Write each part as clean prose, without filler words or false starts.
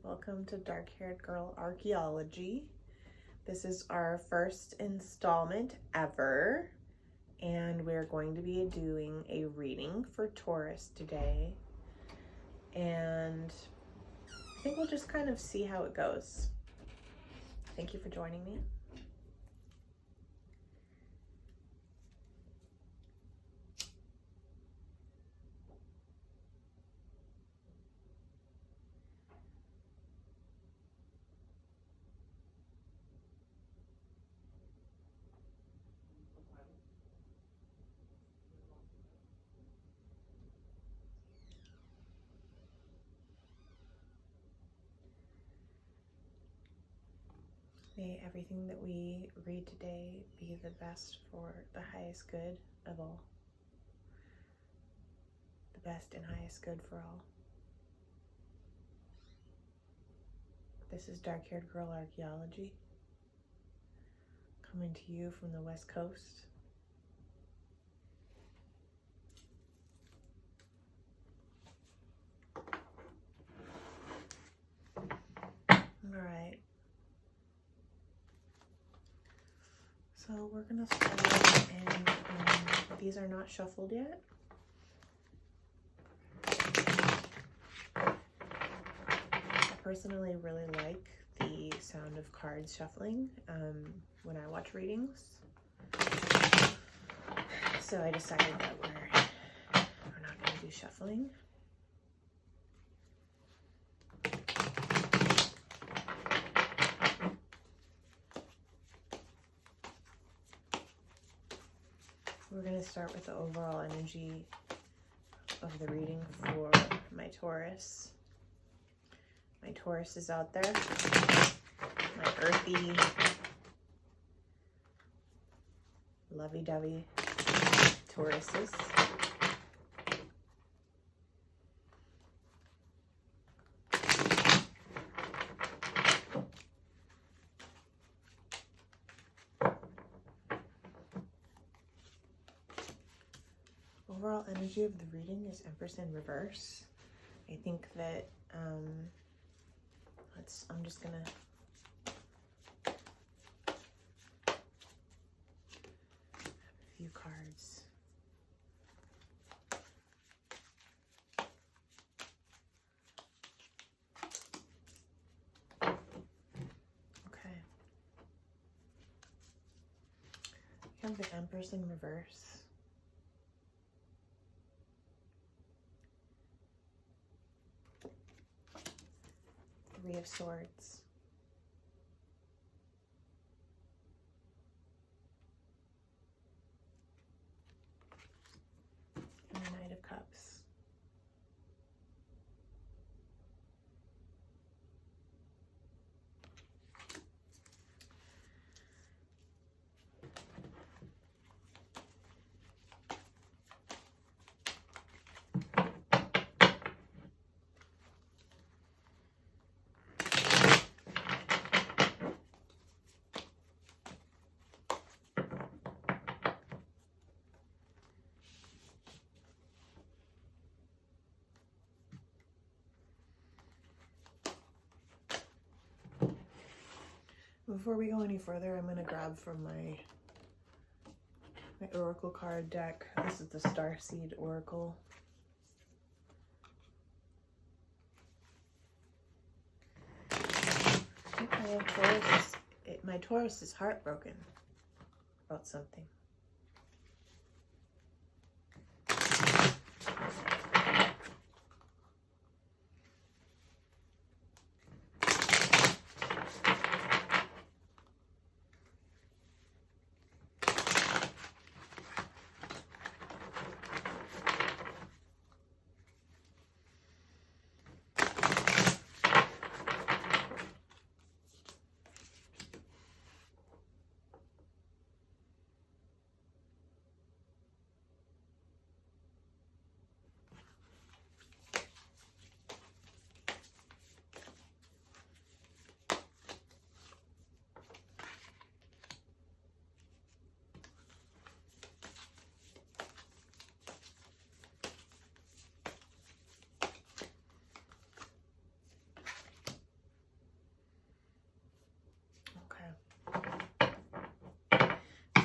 welcome to Dark Haired Girl Archaeology. This is our first installment ever, and we're going to be doing a reading for Taurus today. And I think we'll just kind of see how it goes. Thank you for joining me. May everything that we read today be the best for the highest good of all. The best and highest good for all. This is Dark Haired Girl Archaeology, coming to you from the West Coast. Alright. So we're gonna start, and these are not shuffled yet. I personally really like the sound of cards shuffling when I watch readings. So I decided that we're not gonna do shuffling. We're going to start with the overall energy of the reading for my Taurus. My Taurus is out there. My earthy, lovey-dovey Tauruses. Overall energy of the reading is Empress in reverse. I think that I'm just gonna have a few cards. Okay. We have the Empress in reverse. Three of Swords. And the Knight of Cups. Before we go any further, I'm going to grab from my Oracle card deck. This is the Starseed Oracle. Okay, my Taurus is heartbroken about something.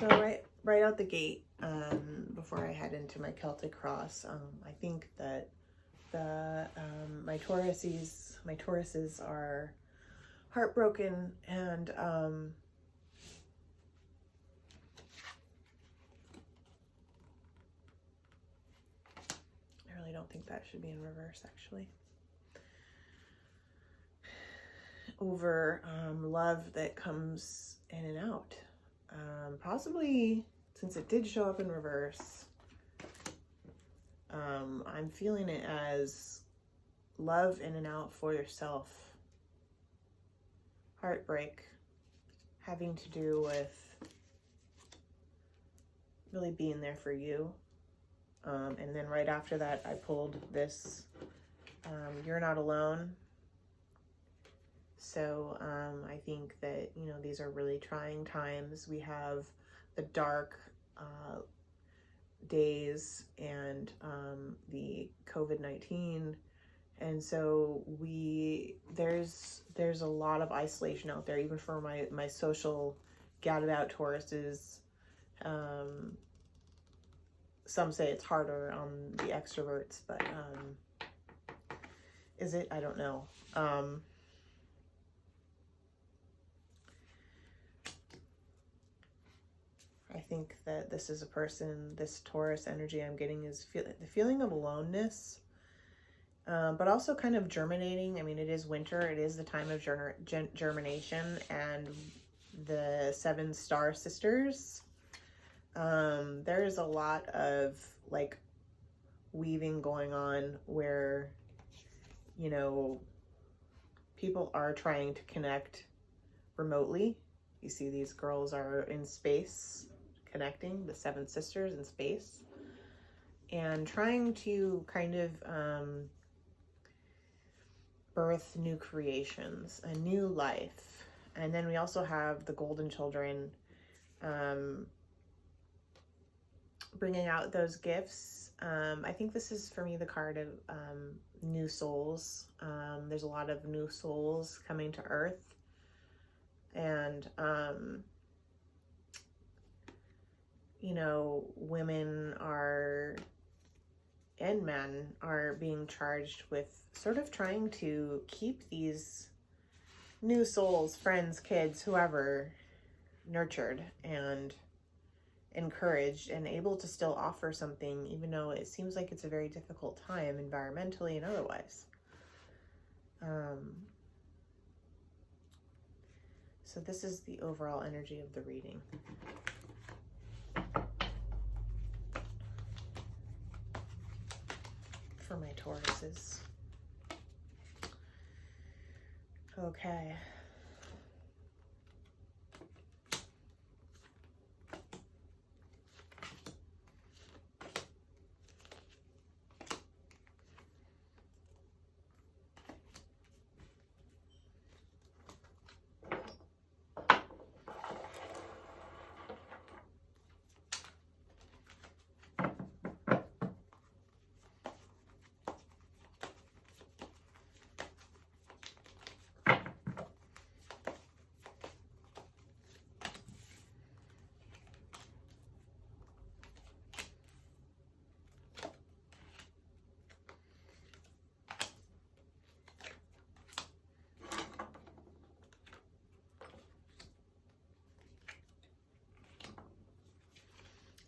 So right out the gate, before I head into my Celtic cross, I think that the my Tauruses are heartbroken, and I really don't think that should be in reverse, actually. Over love that comes in and out. Possibly, since it did show up in reverse, I'm feeling it as love in and out for yourself. Heartbreak having to do with really being there for you. And then right after that, I pulled this, you're not alone. So I think that, you know, these are really trying times. We have the dark days and the COVID-19. And so there's a lot of isolation out there, even for my social gadabout Tauruses. Some say it's harder on the extroverts, but is it? I don't know. I think that this is a person, this Taurus energy I'm getting is the feeling of aloneness, but also kind of germinating. I mean, it is winter. It is the time of germination, and the 7 star sisters. There is a lot of like weaving going on where, you know, people are trying to connect remotely. You see these girls are in space, connecting, the 7 sisters in space, and trying to kind of birth new creations, a new life. And then we also have the golden children bringing out those gifts. I think this is, for me, the card of new souls. There's a lot of new souls coming to Earth, and you know, women and men are being charged with sort of trying to keep these new souls, friends, kids, whoever, nurtured and encouraged and able to still offer something, even though it seems like it's a very difficult time environmentally and otherwise. So this is the overall energy of the reading. For my Tauruses. Okay.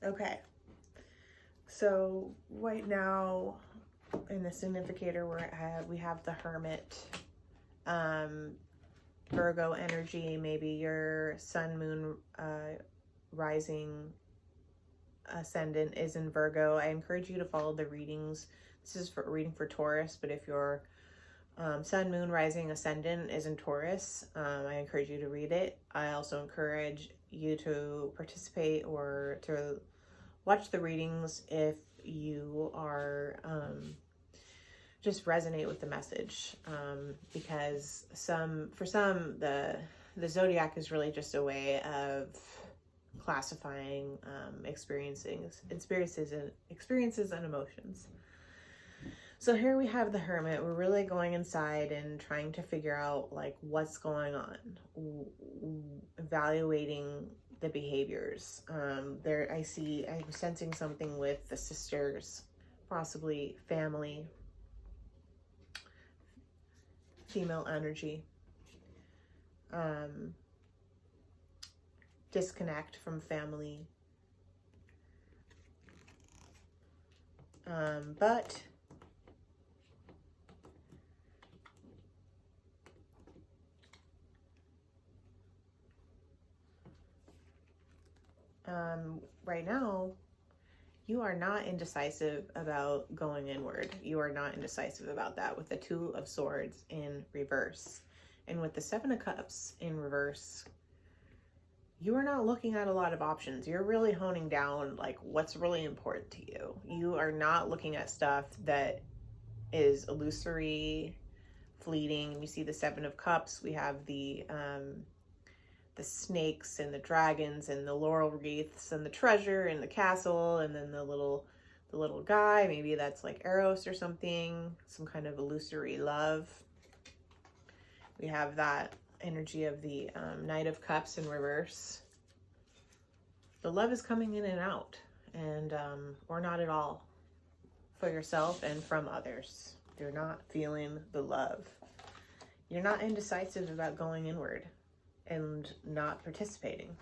Okay, so right now in the significator we have the Hermit, Virgo energy. Maybe your sun, moon, rising, ascendant is in Virgo. I encourage you to follow the readings. This is for reading for Taurus, but if your sun, moon, rising, ascendant is in Taurus, I encourage you to read it. I also encourage you to participate or to watch the readings if you are just resonate with the message, because for some the zodiac is really just a way of classifying experiences and emotions. So here we have the Hermit. We're really going inside and trying to figure out like what's going on, evaluating the behaviors. I'm sensing something with the sisters, possibly family, female energy. Disconnect from family. But right now, you are not indecisive about going inward. You are not indecisive about that with the Two of Swords in reverse. And with the Seven of Cups in reverse, you are not looking at a lot of options. You're really honing down like what's really important to you. You are not looking at stuff that is illusory, fleeting. We see the Seven of Cups. We have the snakes and the dragons and the laurel wreaths and the treasure and the castle, and then the little guy. Maybe that's like Eros or something, some kind of illusory love. We have that energy of the Knight of Cups in reverse. The love is coming in and out, and or not at all, for yourself and from others. You're not feeling the love. You're not indecisive about going inward and not participating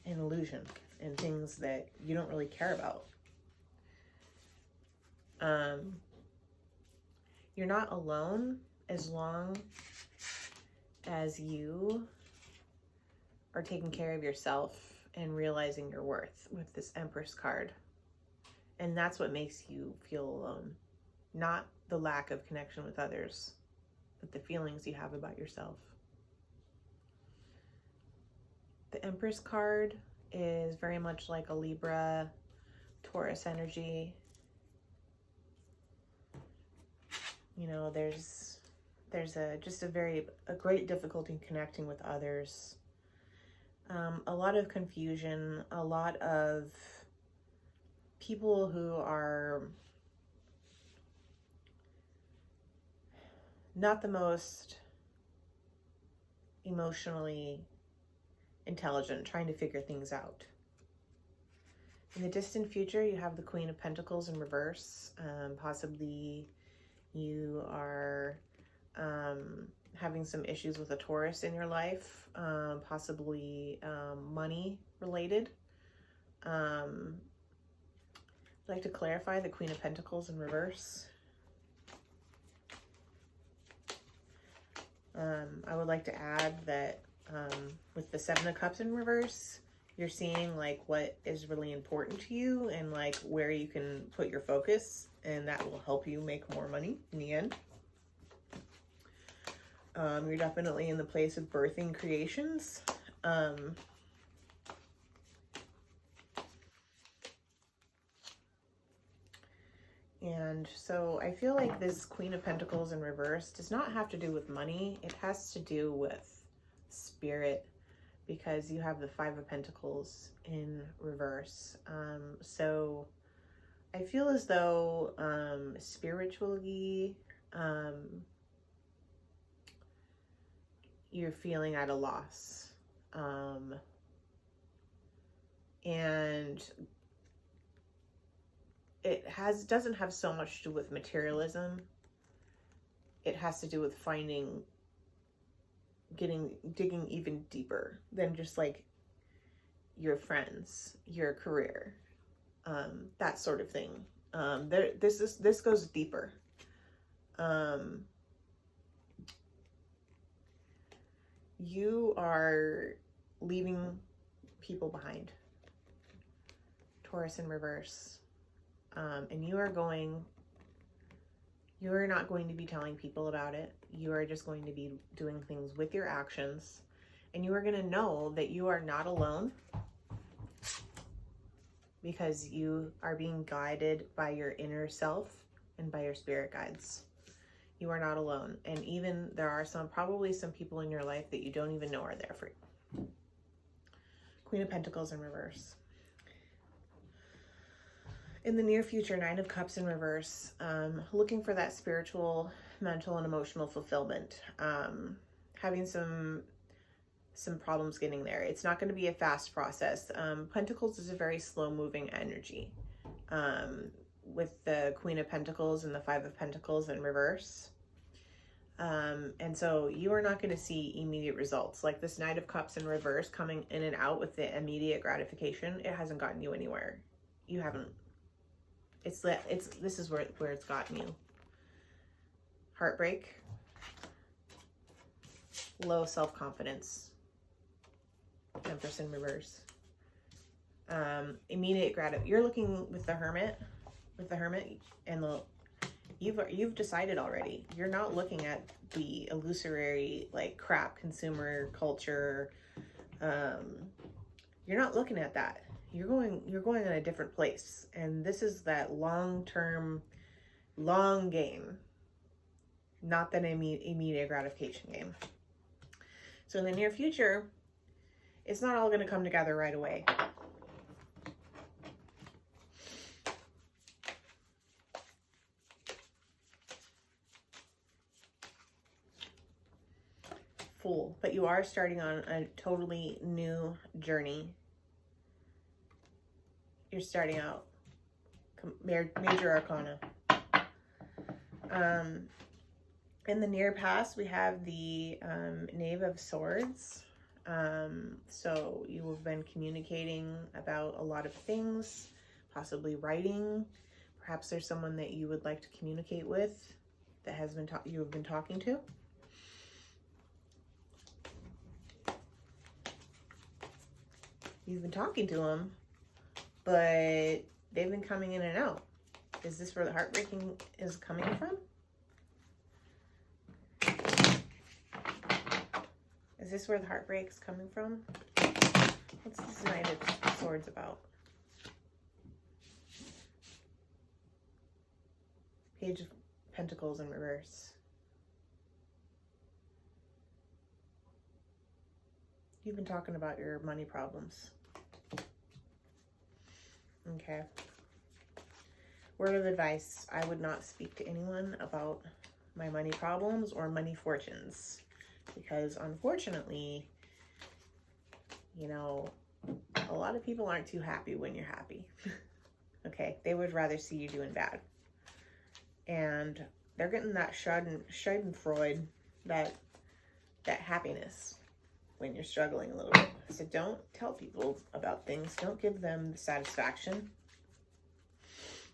in illusion and things that you don't really care about. You're not alone as long as you are taking care of yourself and realizing your worth with this Empress card. And that's what makes you feel alone. Not the lack of connection with others, but the feelings you have about yourself. The Empress card is very much like a Libra, Taurus energy. You know, there's a great difficulty connecting with others. A lot of confusion, a lot of people who are not the most emotionally intelligent, trying to figure things out. In the distant future, you have the Queen of Pentacles in reverse. Possibly you are having some issues with a Taurus in your life, possibly money related. I'd like to clarify the Queen of Pentacles in reverse. I would like to add that with the Seven of Cups in reverse, you're seeing like what is really important to you and like where you can put your focus, and that will help you make more money in the end. You're definitely in the place of birthing creations. And so I feel like this Queen of Pentacles in reverse does not have to do with money. It has to do with spirit, because you have the Five of Pentacles in reverse. So I feel as though spiritually, you're feeling at a loss. And it doesn't have so much to do with materialism. It has to do with digging even deeper than just like your friends, your career, that sort of thing. This goes deeper. You are leaving people behind. Taurus in reverse. And you are not going to be telling people about it. You are just going to be doing things with your actions. And you are going to know that you are not alone, because you are being guided by your inner self and by your spirit guides. You are not alone. And even there are probably some people in your life that you don't even know are there for you. Queen of Pentacles in reverse. In the near future, Nine of Cups in reverse, looking for that spiritual, mental, and emotional fulfillment. Having some some problems getting there. It's not going to be a fast process. Pentacles is a very slow moving energy. With the Queen of Pentacles and the Five of Pentacles in reverse. And so you are not going to see immediate results. Like this Knight of Cups in reverse coming in and out with the immediate gratification, it hasn't gotten you anywhere. You haven't. This is where it's gotten you. Heartbreak. Low self-confidence. Empress in reverse. Immediate gratification. You're looking with the Hermit. With the Hermit and you've decided already. You're not looking at the illusory, like, crap consumer culture. You're not looking at that. You're going in a different place. And this is that long-term, long game, not that immediate gratification game. So in the near future, it's not all going to come together right away. Fool, but you are starting on a totally new journey. You're starting out major arcana. In the near past, we have the Knave of Swords. So you have been communicating about a lot of things, possibly writing. Perhaps there's someone that you would like to communicate with that has been you have been talking to. You've been talking to them, but they've been coming in and out. Is this where the heartbreaking is coming from? Is this where the heartbreak is coming from? What's this Knight of Swords about? Page of Pentacles in reverse. You've been talking about your money problems. Okay. Word of advice. I would not speak to anyone about my money problems or money fortunes. Because unfortunately, you know, a lot of people aren't too happy when you're happy. Okay. They would rather see you doing bad. And they're getting that schadenfreude, that happiness when you're struggling a little bit. So don't tell people about things. Don't give them the satisfaction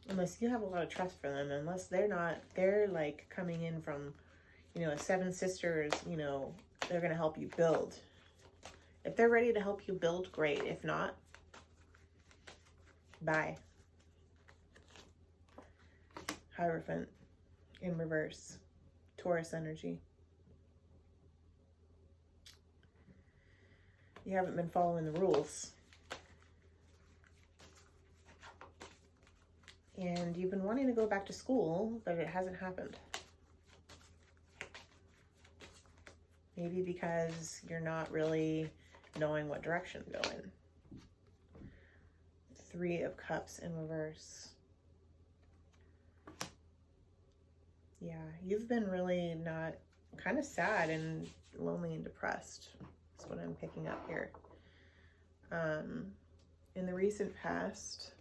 unless you have a lot of trust for them. Unless they're like coming in from, you know, a Seven Sisters, you know, they're going to help you build. If they're ready to help you build, great. If not, bye. Hierophant in reverse. Taurus energy. You haven't been following the rules. And you've been wanting to go back to school, but it hasn't happened. Maybe because you're not really knowing what direction to go in. Three of Cups in reverse. Yeah, you've been really not, kind of sad and lonely and depressed. That's what I'm picking up here. In the recent past,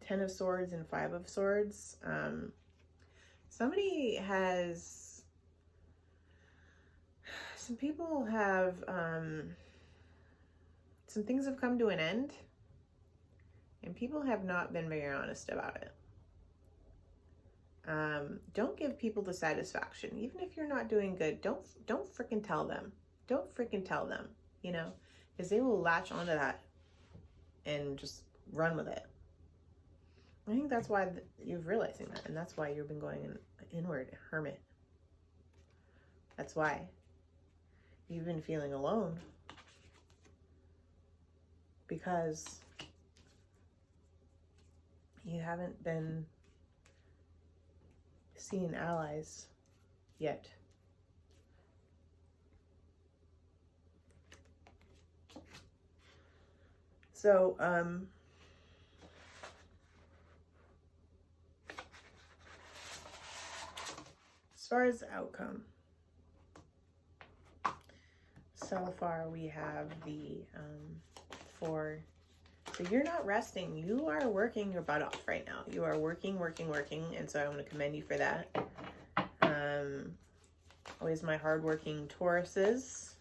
10 of Swords and 5 of Swords, somebody has, some people have, some things have come to an end, and people have not been very honest about it. Don't give people the satisfaction. Even if you're not doing good, don't freaking tell them. Don't freaking tell them, you know, because they will latch onto that and just run with it. I think that's why you're realizing that, and that's why you've been going inward, Hermit. That's why you've been feeling alone, because you haven't been seeing allies yet. So, as far as the outcome, So far we have the 4. So you're not resting. You are working your butt off right now. You are working. And so I want to commend you for that. Always my hardworking Tauruses.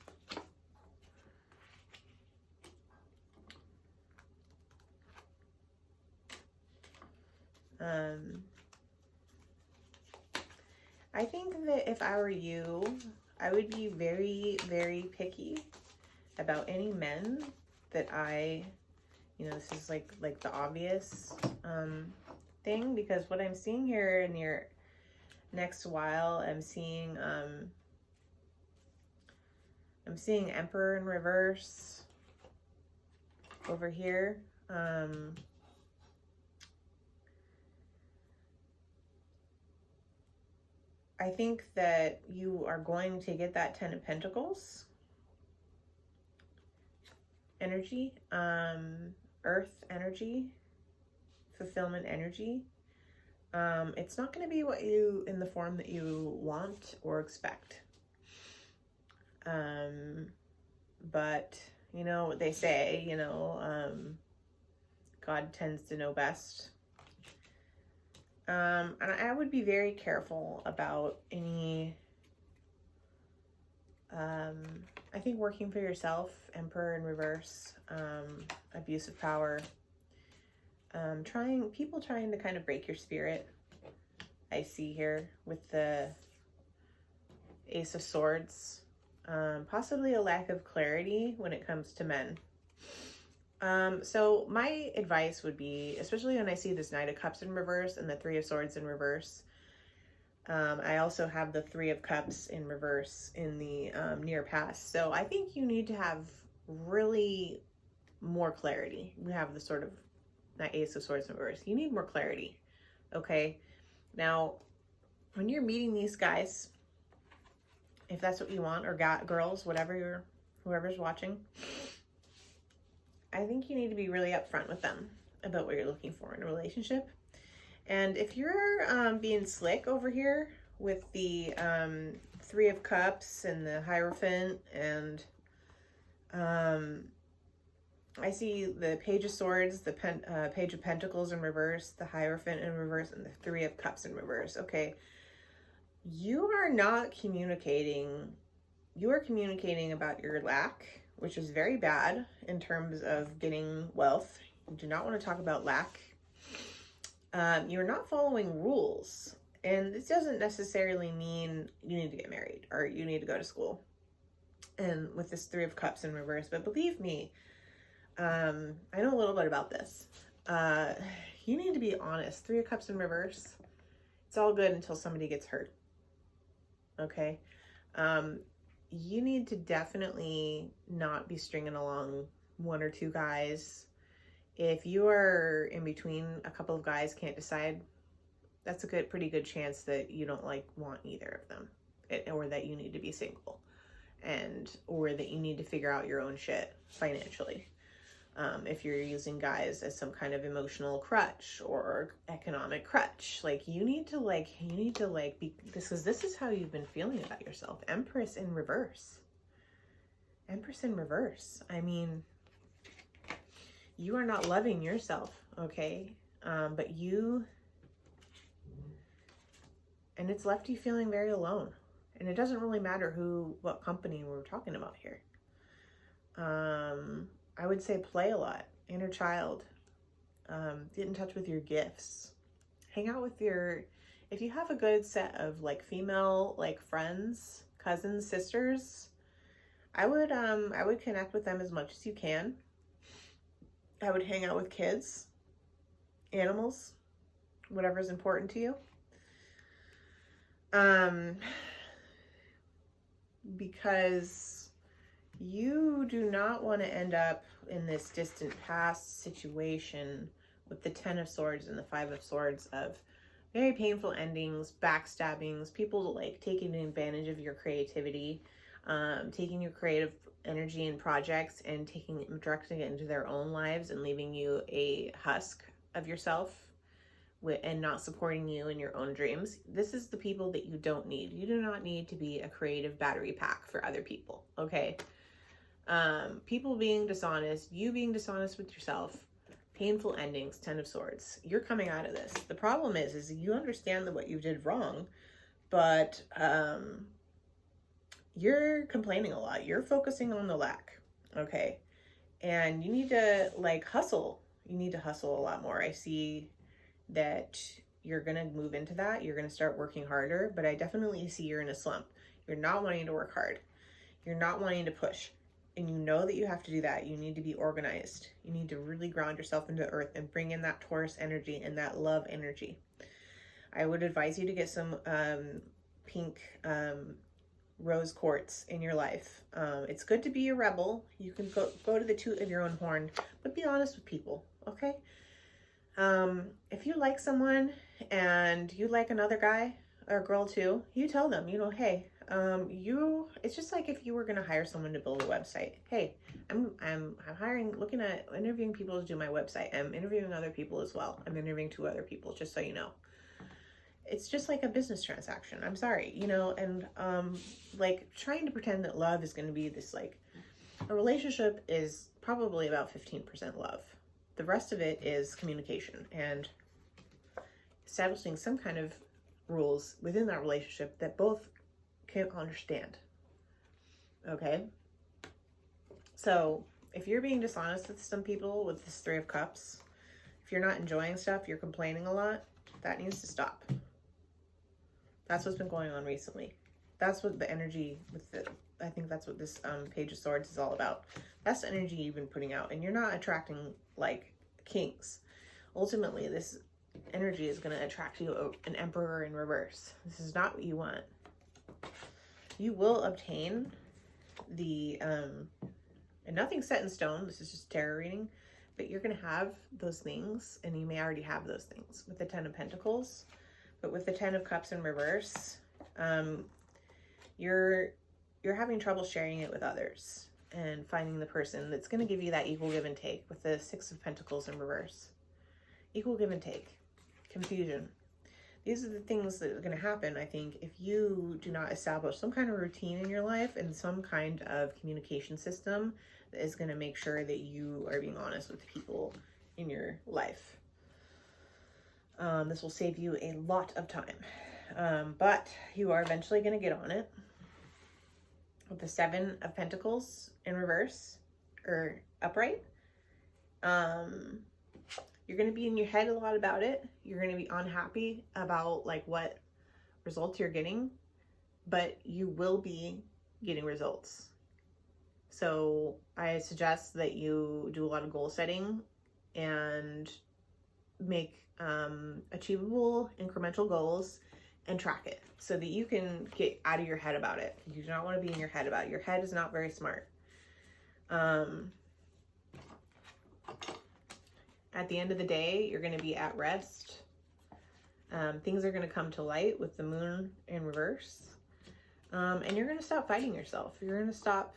I think that if I were you, I would be very, very picky about any men that this is like the obvious thing, because what I'm seeing here in your next while, I'm seeing Emperor in reverse over here. I think that you are going to get that 10 of Pentacles energy, earth energy, fulfillment energy. It's not going to be in the form that you want or expect. But you know what they say, God tends to know best. And I would be very careful about any, I think working for yourself, Emperor in reverse, abuse of power, people trying to kind of break your spirit. I see here with the Ace of Swords, possibly a lack of clarity when it comes to men. So my advice would be, especially when I see this Knight of Cups in reverse and the 3 of Swords in reverse, I also have the 3 of Cups in reverse in the near past. So I think you need to have really more clarity. We have the sort of that Ace of Swords in reverse. You need more clarity, okay? Now, when you're meeting these guys, if that's what you want, or girls, whoever's watching, I think you need to be really upfront with them about what you're looking for in a relationship. And if you're being slick over here with the 3 of Cups and the Hierophant, and I see the Page of Swords, the Page of Pentacles in reverse, the Hierophant in reverse, and the 3 of Cups in reverse. Okay, you are not communicating. You are communicating about your lack, which is very bad in terms of getting wealth. You do not want to talk about lack. You're not following rules. And this doesn't necessarily mean you need to get married or you need to go to school. And with this 3 of Cups in reverse, but believe me, I know a little bit about this. You need to be honest. 3 of Cups in reverse, it's all good until somebody gets hurt. Okay? You need to definitely not be stringing along 1 or 2 guys. If you are in between a couple of guys, can't decide, that's a pretty good chance that you don't want either of them, or that you need to be single, or that you need to figure out your own shit financially. If you're using guys as some kind of emotional crutch or economic crutch, you need to be, this is how you've been feeling about yourself. Empress in reverse. Empress in reverse. I mean, you are not loving yourself, okay? And it's left you feeling very alone. And it doesn't really matter what company we're talking about here. I would say play a lot, inner child, get in touch with your gifts, hang out with if you have a good set of female, friends, cousins, sisters, I would connect with them as much as you can. I would hang out with kids, animals, whatever's important to you. Because you do not want to end up in this distant past situation with the 10 of Swords and the 5 of Swords of very painful endings, backstabbings, people taking advantage of your creativity, taking your creative energy and projects and directing it into their own lives and leaving you a husk of yourself and not supporting you in your own dreams. This is the people that you don't need. You do not need to be a creative battery pack for other people, okay? People being dishonest, you being dishonest with yourself, painful endings, 10 of Swords. You're coming out of this. The problem is you understand that what you did wrong, but you're complaining a lot. You're focusing on the lack, okay? And you need to like hustle. You need to hustle a lot more. I see that you're going to move into that. You're going to start working harder, but I definitely see you're in a slump. You're not wanting to work hard. You're not wanting to push. And you know that you have to do that. You need to be organized. You need to really ground yourself into earth and bring in that Taurus energy and that love energy. I would advise you to get some pink rose quartz in your life. It's good to be a rebel. You can go to the toot of your own horn, but be honest with people, okay? If you like someone and you like another guy or girl too, you tell them, you know, hey, it's just like if you were going to hire someone to build a website. Hey, I'm looking at interviewing people to do my website. I'm interviewing other people as well. I'm interviewing 2 other people, just so you know. It's just like a business transaction. I'm sorry, you know, and like trying to pretend that love is going to be this, like, a relationship is probably about 15% love. The rest of it is communication and establishing some kind of rules within that relationship that both can understand. Okay? So if you're being dishonest with some people with this 3 of Cups, if you're not enjoying stuff, you're complaining a lot, that needs to stop. That's what's been going on recently. That's what the energy with the, I think that's what this Page of Swords is all about. That's the energy you've been putting out, and you're not attracting like kings. Ultimately, this energy is going to attract you an Emperor in reverse. This is not what you want. You will obtain the, and nothing's set in stone. This is just tarot reading, but you're going to have those things, and you may already have those things with the 10 of Pentacles. But with the 10 of Cups in reverse, you're having trouble sharing it with others and finding the person that's going to give you that equal give and take with the 6 of Pentacles in reverse. Equal give and take. Confusion. These are the things that are going to happen, I think, if you do not establish some kind of routine in your life and some kind of communication system that is going to make sure that you are being honest with people in your life. This will save you a lot of time, but you are eventually going to get on it. With the 7 of Pentacles in reverse, or upright, you're going to be in your head a lot about it. You're going to be unhappy about like what results you're getting, but you will be getting results. So I suggest that you do a lot of goal setting and make achievable incremental goals and track it so that you can get out of your head about it. You do not want to be in your head about it. Your head is not very smart. At the end of the day, you're going to be at rest. Things are going to come to light with the moon in reverse. And you're going to stop fighting yourself. You're going to stop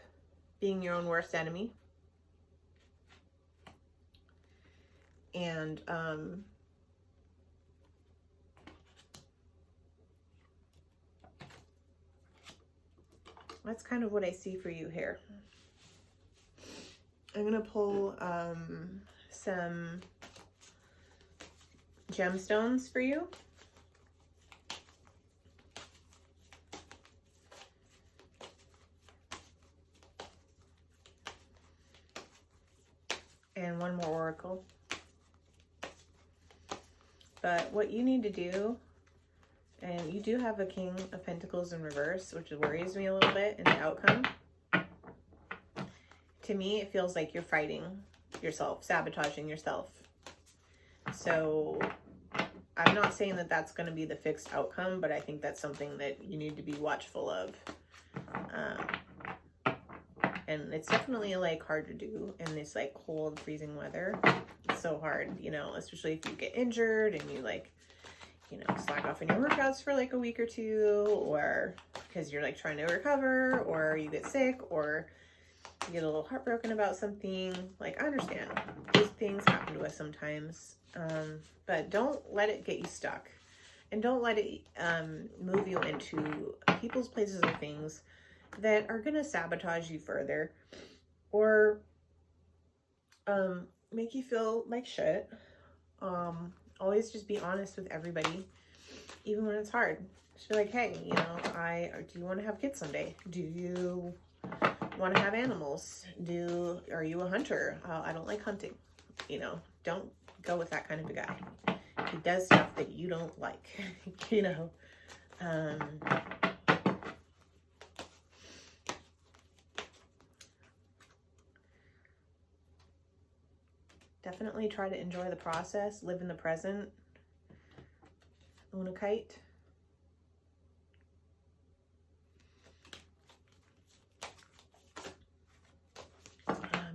being your own worst enemy. And that's kind of what I see for you here. I'm going to pull some gemstones for you. And one more oracle. But what you need to do, and you do have a King of Pentacles in reverse, which worries me a little bit in the outcome. To me, it feels like you're fighting yourself, sabotaging yourself. So I'm not saying that that's going to be the fixed outcome, but I think that's something that you need to be watchful of. And it's definitely like hard to do in this like cold, freezing weather. It's so hard, you know, especially if you get injured and you like, you know, slack off in your workouts for like a week or 2, or because you're like trying to recover, or you get sick, or you get a little heartbroken about something. Like, I understand these things happen to us sometimes, but don't let it get you stuck, and don't let it move you into people's, places, or things that are going to sabotage you further. or make you feel like shit. Always just be honest with everybody, even when it's hard. Just be like, hey, you know, do you want to have kids someday? Do you want to have animals? Are you a hunter? I don't like hunting. You know, don't go with that kind of a guy. He does stuff that you don't like, you know. Definitely try to enjoy the process, live in the present, own a kite.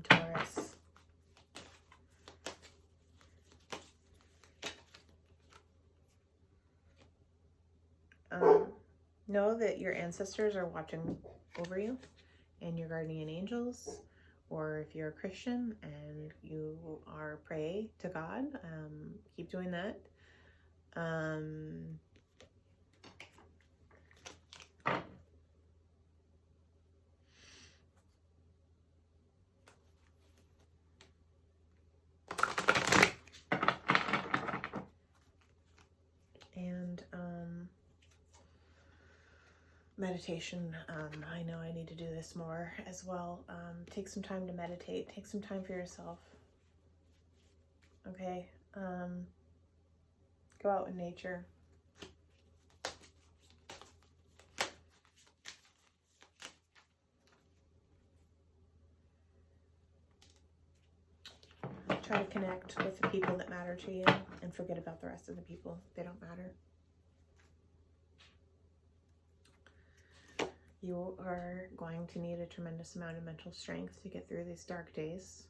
Taurus. Know that your ancestors are watching over you and your guardian angels, or if you're a Christian and you are pray to God, keep doing that. Meditation. I know I need to do this more as well. Take some time to meditate. Take some time for yourself. Okay? Go out in nature. Try to connect with the people that matter to you and forget about the rest of the people. They don't matter. You are going to need a tremendous amount of mental strength to get through these dark days.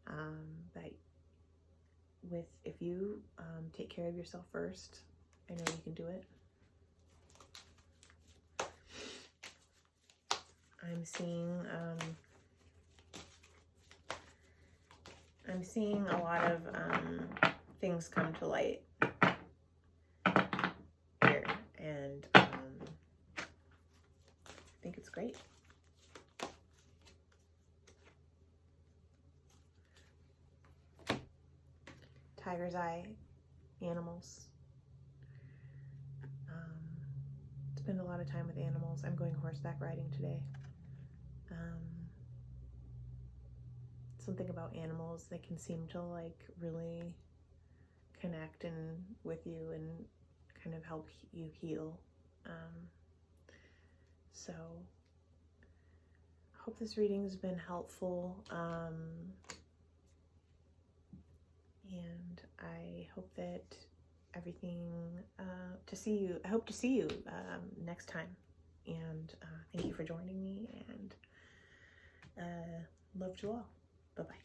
But if you take care of yourself first, I know you can do it. I'm seeing a lot of things come to light here, and I think it's great. Tiger's eye, animals. Spend a lot of time with animals. I'm going horseback riding today. Something about animals that can seem to like really connect with you and kind of help you heal. So I hope this reading has been helpful. And I hope that I hope to see you next time. And thank you for joining me, and love to all. Bye-bye.